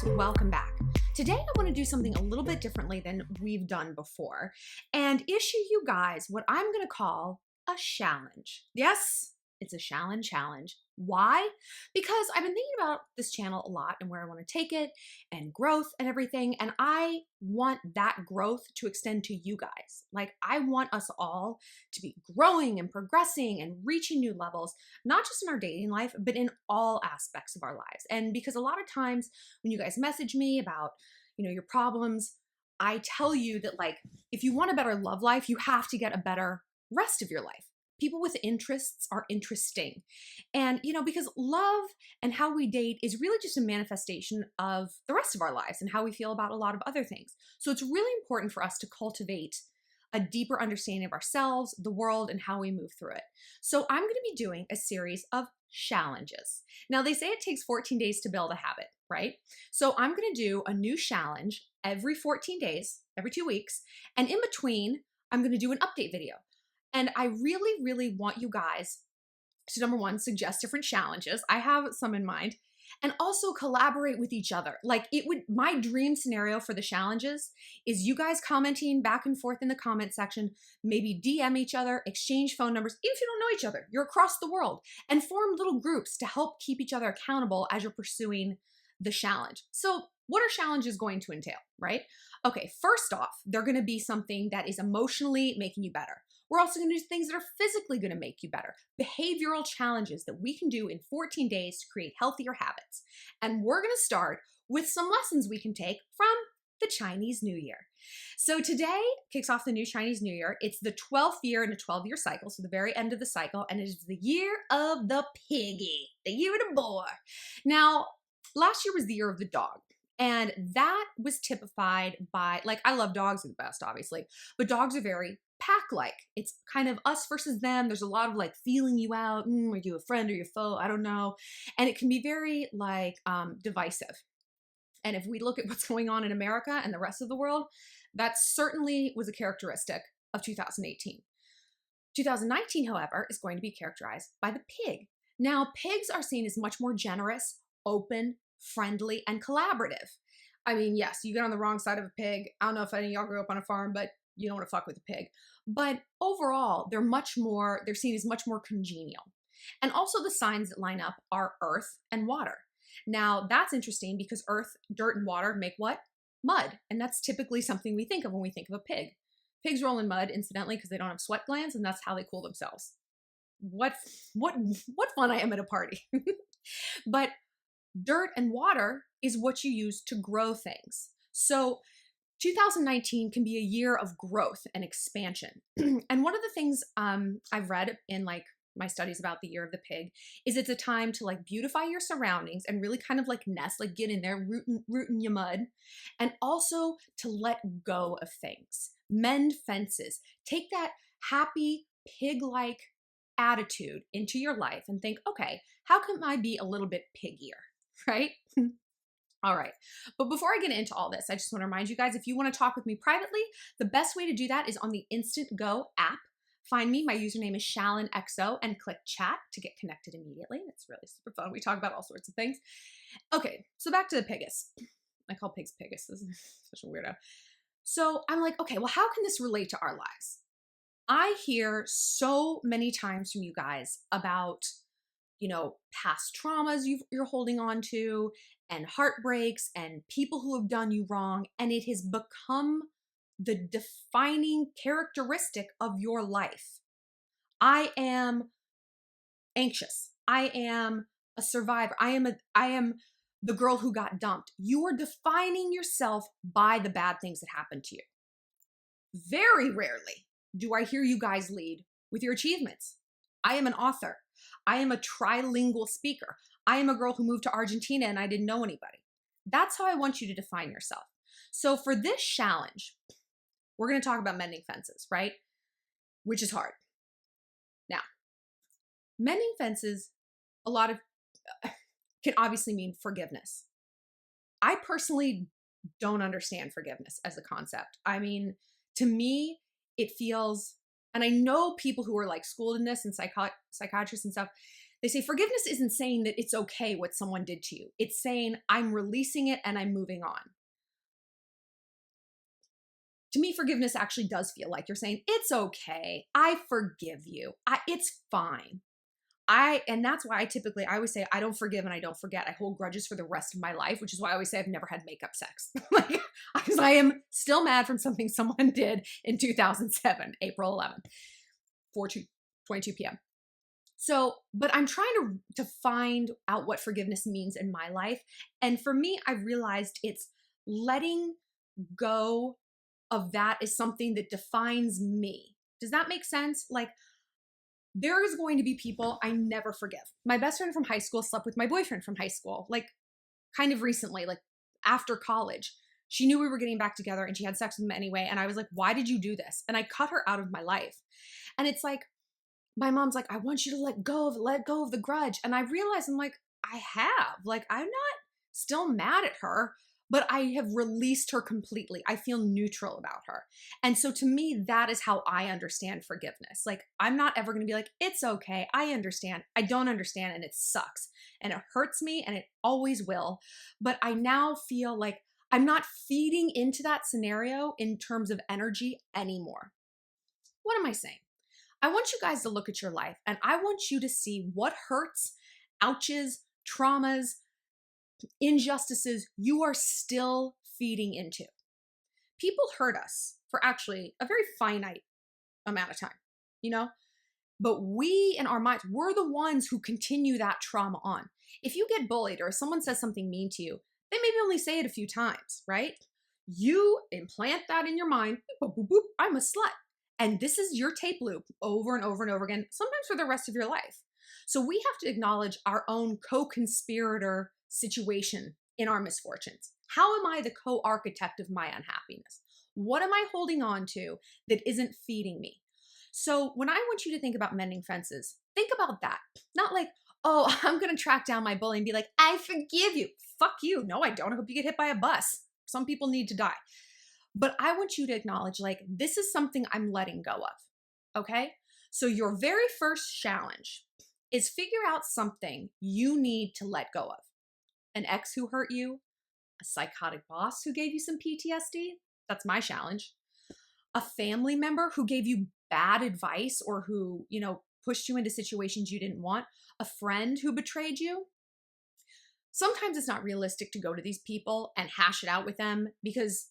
guys, welcome back. Today I want to do something a little bit differently than we've done before and issue you guys what I'm going to call a challenge. Yes, it's a Shallon challenge. Why? Because I've been thinking about this channel a lot and where I want to take it and growth and everything, and I want that growth to extend to you guys. Like, I want us all to be growing and progressing and reaching new levels, not just in our dating life, but in all aspects of our lives. And because a lot of times when you guys message me about, your problems, I tell you that, like, if you want a better love life, you have to get a better rest of your life. People with interests are interesting. And, because love and how we date is really just a manifestation of the rest of our lives and how we feel about a lot of other things. So it's really important for us to cultivate a deeper understanding of ourselves, the world, and how we move through it. So I'm going to be doing a series of challenges. Now, they say it takes 14 days to build a habit, right? So I'm going to do a new challenge every 14 days, every 2 weeks. And in between, I'm going to do an update video. And I really, really want you guys to, number one, suggest different challenges. I have some in mind. And also collaborate with each other. Like, my dream scenario for the challenges is you guys commenting back and forth in the comment section, maybe DM each other, exchange phone numbers, even if you don't know each other, you're across the world, and form little groups to help keep each other accountable as you're pursuing the challenge. So what are challenges going to entail, right? Okay, first off, they're going to be something that is emotionally making you better. We're also going to do things that are physically going to make you better. Behavioral challenges that we can do in 14 days to create healthier habits. And we're going to start with some lessons we can take from the Chinese New Year. So today kicks off the new Chinese New Year. It's the 12th year in a 12-year cycle, so the very end of the cycle, and it is the year of the piggy, the year of the boar. Now, last year was the year of the dog. And that was typified by, like, I love dogs are the best, obviously, but dogs are very pack-like. It's kind of us versus them. There's a lot of like feeling you out. Are you a friend or your foe? I don't know. And it can be very like divisive. And if we look at what's going on in America and the rest of the world, that certainly was a characteristic of 2018. 2019, however, is going to be characterized by the pig. Now, pigs are seen as much more generous, open, friendly, and collaborative. I mean, yes, you get on the wrong side of a pig. I don't know if any of y'all grew up on a farm, but you don't want to fuck with a pig. But overall, they're seen as much more congenial. And also the signs that line up are earth and water. Now, that's interesting because earth, dirt, and water make what? Mud. And that's typically something we think of when we think of a pig. Pigs roll in mud, incidentally, because they don't have sweat glands, and that's how they cool themselves. What fun I am at a party. But dirt and water is what you use to grow things. So 2019 can be a year of growth and expansion. And one of the things I've read in like my studies about the year of the pig is it's a time to like beautify your surroundings and really kind of like nest, like get in there, root in your mud, and also to let go of things, mend fences, take that happy pig-like attitude into your life and think, okay, how can I be a little bit piggier, right? All right. But before I get into all this, I just want to remind you guys, if you want to talk with me privately, the best way to do that is on the Instant Go app. Find me. My username is ShallonXO and click chat to get connected immediately. It's really super fun. We talk about all sorts of things. Okay. So back to the pigus. I call pigs pigus. This is such a weirdo. So I'm like, okay, well, how can this relate to our lives? I hear so many times from you guys about past traumas you're holding on to and heartbreaks and people who have done you wrong. And it has become the defining characteristic of your life. I am anxious. I am a survivor. I am the girl who got dumped. You are defining yourself by the bad things that happened to you. Very rarely do I hear you guys lead with your achievements. I am an author. I am a trilingual speaker. I am a girl who moved to Argentina and I didn't know anybody. That's how I want you to define yourself. So for this challenge, we're going to talk about mending fences, right? Which is hard. Now, mending fences, can obviously mean forgiveness. I personally don't understand forgiveness as a concept. I mean, to me, it feels, and I know people who are like schooled in this and psychiatrists and stuff, They say forgiveness isn't saying that it's okay what someone did to you. It's saying I'm releasing it and I'm moving on. To me, forgiveness actually does feel like you're saying, it's okay. I forgive you. It's fine. And that's why I always say, I don't forgive and I don't forget. I hold grudges for the rest of my life, which is why I always say I've never had makeup sex. Like, because I am still mad from something someone did in 2007, April 11th, 4:22 p.m. So, but I'm trying to find out what forgiveness means in my life. And for me, I realized it's letting go of that is something that defines me. Does that make sense? Like, there is going to be people I never forgive. My best friend from high school slept with my boyfriend from high school, like kind of recently, like after college. She knew we were getting back together and she had sex with him anyway. And I was like, why did you do this? And I cut her out of my life. And it's like, my mom's like, I want you to let go of the grudge. And I realized I'm like, I have. Like, I'm not still mad at her, but I have released her completely. I feel neutral about her. And so to me, that is how I understand forgiveness. Like, I'm not ever going to be like, it's okay. I understand. I don't understand. And it sucks. And it hurts me and it always will. But I now feel like I'm not feeding into that scenario in terms of energy anymore. What am I saying? I want you guys to look at your life and I want you to see what hurts, ouches, traumas, injustices you are still feeding into. People hurt us for actually a very finite amount of time, you know? But we in our minds, we're the ones who continue that trauma on. If you get bullied or someone says something mean to you, they maybe only say it a few times, right? You implant that in your mind, boop, boop, boop, I'm a slut. And this is your tape loop over and over and over again, sometimes for the rest of your life. So we have to acknowledge our own co-conspirator situation in our misfortunes. How am I the co-architect of my unhappiness? What am I holding on to that isn't feeding me? So when I want you to think about mending fences, think about that. Not like, oh, I'm going to track down my bully and be like, I forgive you. Fuck you. No, I don't. I hope you get hit by a bus. Some people need to die. But I want you to acknowledge, like, this is something I'm letting go of, okay? So your very first challenge is figure out something you need to let go of. An ex who hurt you, a psychotic boss who gave you some PTSD, that's my challenge. A family member who gave you bad advice or who, pushed you into situations you didn't want, a friend who betrayed you. Sometimes it's not realistic to go to these people and hash it out with them because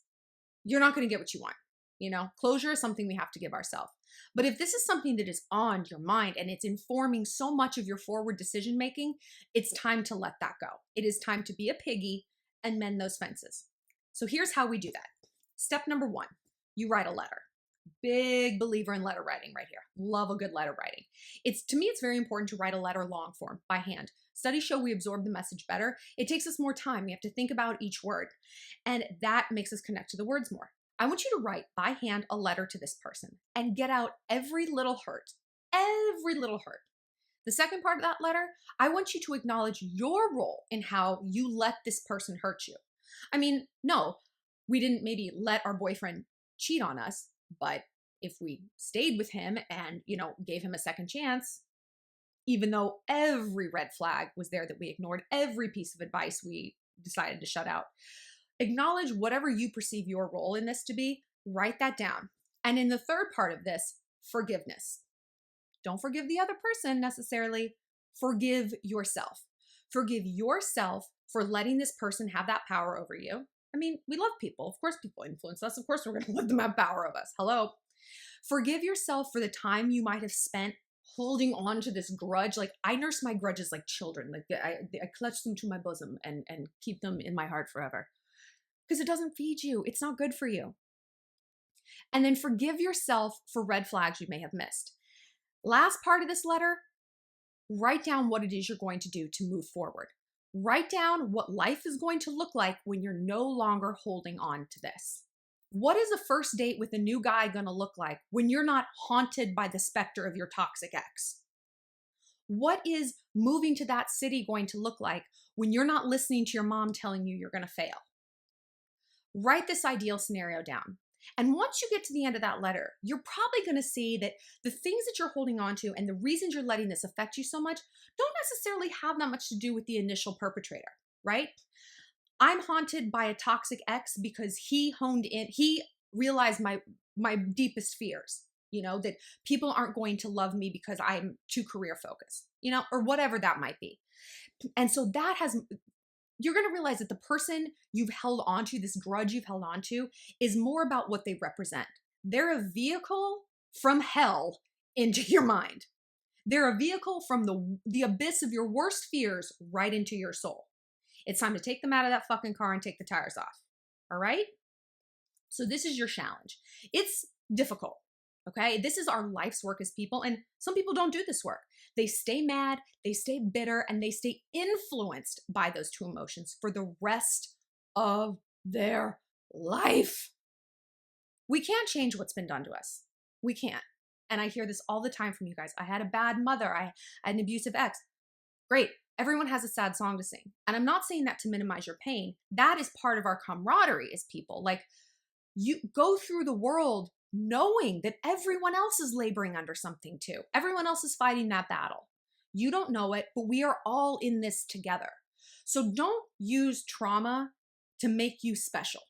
you're not going to get what you want. Closure is something we have to give ourselves. But if this is something that is on your mind and it's informing so much of your forward decision making, it's time to let that go. It is time to be a piggy and mend those fences. So here's how we do that. Step number 1, you write a letter. Big believer in letter writing right here. Love a good letter writing. To me, it's very important to write a letter long form by hand. Studies show we absorb the message better. It takes us more time. We have to think about each word. And that makes us connect to the words more. I want you to write by hand a letter to this person and get out every little hurt. Every little hurt. The second part of that letter, I want you to acknowledge your role in how you let this person hurt you. I mean, no, we didn't maybe let our boyfriend cheat on us, but if we stayed with him and, gave him a second chance, even though every red flag was there that we ignored, every piece of advice we decided to shut out, acknowledge whatever you perceive your role in this to be, write that down. And in the third part of this, forgiveness. Don't forgive the other person necessarily. Forgive yourself. Forgive yourself for letting this person have that power over you. I mean, we love people. Of course, people influence us. Of course, we're going to let them have power of us. Hello. Forgive yourself for the time you might have spent holding on to this grudge. Like, I nurse my grudges like children. Like, I clutch them to my bosom and keep them in my heart forever. Because it doesn't feed you. It's not good for you. And then forgive yourself for red flags you may have missed. Last part of this letter, write down what it is you're going to do to move forward. Write down what life is going to look like when you're no longer holding on to this. What is a first date with a new guy going to look like when you're not haunted by the specter of your toxic ex? What is moving to that city going to look like when you're not listening to your mom telling you you're going to fail? Write this ideal scenario down. And once you get to the end of that letter, you're probably going to see that the things that you're holding on to and the reasons you're letting this affect you so much don't necessarily have that much to do with the initial perpetrator, right? I'm haunted by a toxic ex because he realized my deepest fears, that people aren't going to love me because I'm too career focused, or whatever that might be. And so you're going to realize that the person you've held onto, this grudge you've held onto, is more about what they represent. They're a vehicle from hell into your mind. They're a vehicle from the abyss of your worst fears right into your soul. It's time to take them out of that fucking car and take the tires off. All right? So this is your challenge. It's difficult. Okay? This is our life's work as people. And some people don't do this work. They stay mad, they stay bitter, and they stay influenced by those two emotions for the rest of their life. We can't change what's been done to us. We can't. And I hear this all the time from you guys. I had a bad mother. I had an abusive ex. Great. Everyone has a sad song to sing. And I'm not saying that to minimize your pain. That is part of our camaraderie as people. Like, you go through the world knowing that everyone else is laboring under something too. Everyone else is fighting that battle. You don't know it, but we are all in this together. So don't use trauma to make you special.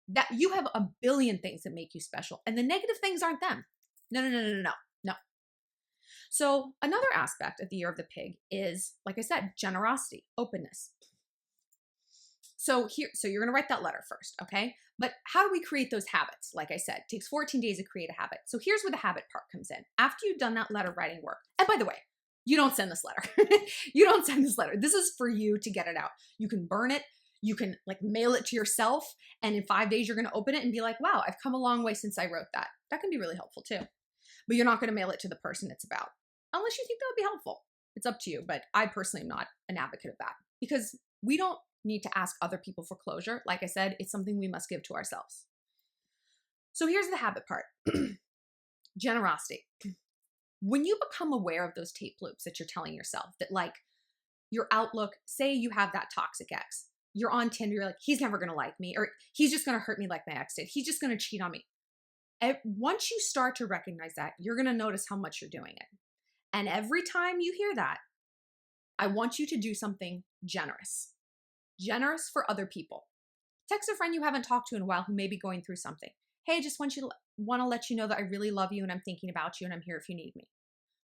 That you have a billion things that make you special, and the negative things aren't them. No. So another aspect of the Year of the Pig is, like I said, generosity, openness. So you're going to write that letter first, okay? But how do we create those habits? Like I said, it takes 14 days to create a habit. So here's where the habit part comes in. After you've done that letter writing work, and by the way, you don't send this letter. You don't send this letter. This is for you to get it out. You can burn it. You can mail it to yourself. And in 5 days, you're going to open it and be like, wow, I've come a long way since I wrote that. That can be really helpful too. But you're not going to mail it to the person it's about, unless you think that would be helpful. It's up to you. But I personally am not an advocate of that, because we don't need to ask other people for closure. Like I said, it's something we must give to ourselves. So here's the habit part. Generosity. When you become aware of those tape loops that you're telling yourself, that your outlook, say you have that toxic ex, you're on Tinder, you're like, he's never going to like me, or he's just going to hurt me like my ex did. He's just going to cheat on me. Once you start to recognize that, you're going to notice how much you're doing it. And every time you hear that, I want you to do something generous. Generous for other people. Text a friend you haven't talked to in a while who may be going through something. Hey, I just want to let you know that I really love you and I'm thinking about you and I'm here if you need me.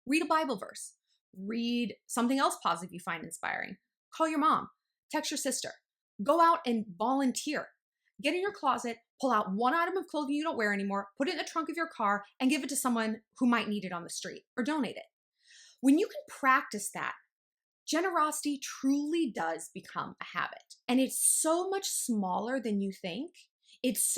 Read a Bible verse. Read something else positive you find inspiring. Call your mom. Text your sister. Go out and volunteer. Get in your closet, pull out one item of clothing you don't wear anymore, put it in the trunk of your car, and give it to someone who might need it on the street, or donate it. When you can practice that, generosity truly does become a habit. And it's so much smaller than you think. It's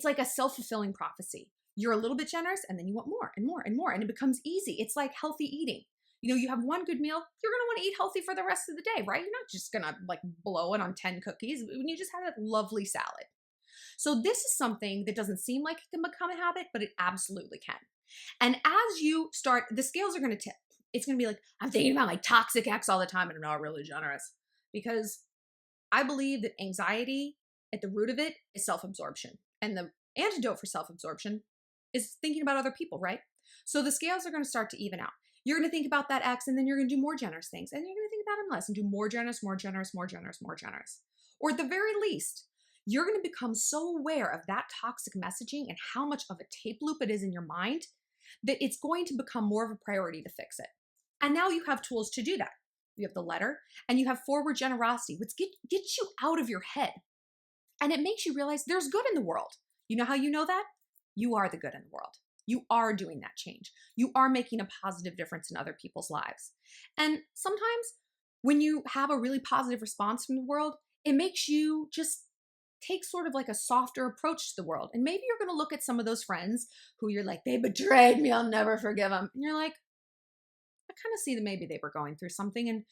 like a self-fulfilling prophecy. You're a little bit generous and then you want more and more and more. And it becomes easy. It's like healthy eating. You have one good meal, you're going to want to eat healthy for the rest of the day, right? You're not just going to blow it on 10 cookies when you just had a lovely salad. So this is something that doesn't seem like it can become a habit, but it absolutely can. And as you start, the scales are going to tip. It's going to be like, I'm thinking about my toxic ex all the time and I'm not really generous. Because I believe that anxiety, at the root of it, is self-absorption. And the antidote for self-absorption is thinking about other people, right? So the scales are going to start to even out. You're going to think about that ex and then you're going to do more generous things. And you're going to think about him less and do more generous. Or at the very least, you're going to become so aware of that toxic messaging and how much of a tape loop it is in your mind that it's going to become more of a priority to fix it. And now you have tools to do that. You have the letter and you have forward generosity, which gets you out of your head. And it makes you realize there's good in the world. You know how you know that? You are the good in the world. You are doing that change. You are making a positive difference in other people's lives. And sometimes when you have a really positive response from the world, it makes you just take sort of a softer approach to the world. And maybe you're going to look at some of those friends who you're like, they betrayed me, I'll never forgive them. And you're like, I kind of see that maybe they were going through something, and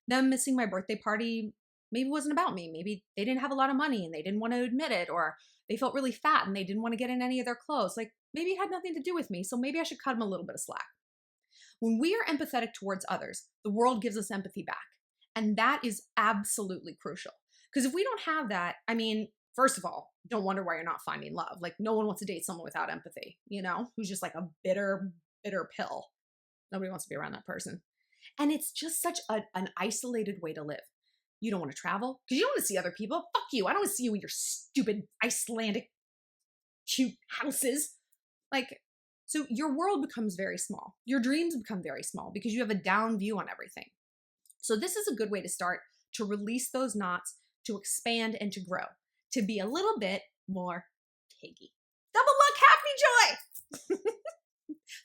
them missing my birthday party maybe wasn't about me. Maybe they didn't have a lot of money and they didn't want to admit it, or they felt really fat and they didn't want to get in any of their clothes. Maybe it had nothing to do with me, so maybe I should cut them a little bit of slack. When we are empathetic towards others, the world gives us empathy back. And that is absolutely crucial. Because if we don't have that, first of all, don't wonder why you're not finding love. Like no one wants to date someone without empathy, you know, who's just like a bitter, bitter pill. Nobody wants to be around that person. And it's just such an isolated way to live. You don't want to travel because you don't want to see other people. Fuck you. I don't want to see you in your stupid Icelandic cute houses. Like, so your world becomes very small. Your dreams become very small because you have a down view on everything. So this is a good way to start to release those knots, to expand and to grow, to be a little bit more piggy. Double luck, happy joy.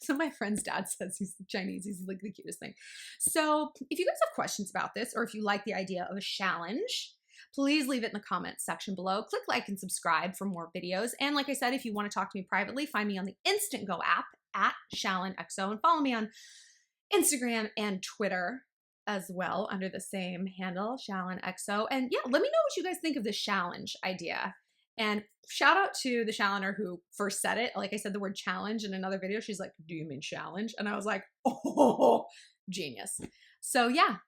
So my friend's dad says he's Chinese. He's like the cutest thing. So if you guys have questions about this, or if you like the idea of a challenge, please leave it in the comments section below. Click like and subscribe for more videos. And like I said, if you want to talk to me privately, find me on the Instant Go app at ShallonXO and follow me on Instagram and Twitter as well under the same handle, ShallonXO. And yeah, let me know what you guys think of this challenge idea. And shout out to the Shalloner who first said it. Like I said the word challenge in another video. She's like, do you mean challenge? And I was like, oh, genius. So yeah,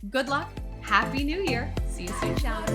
good luck. Happy New Year. See you soon, Shallon.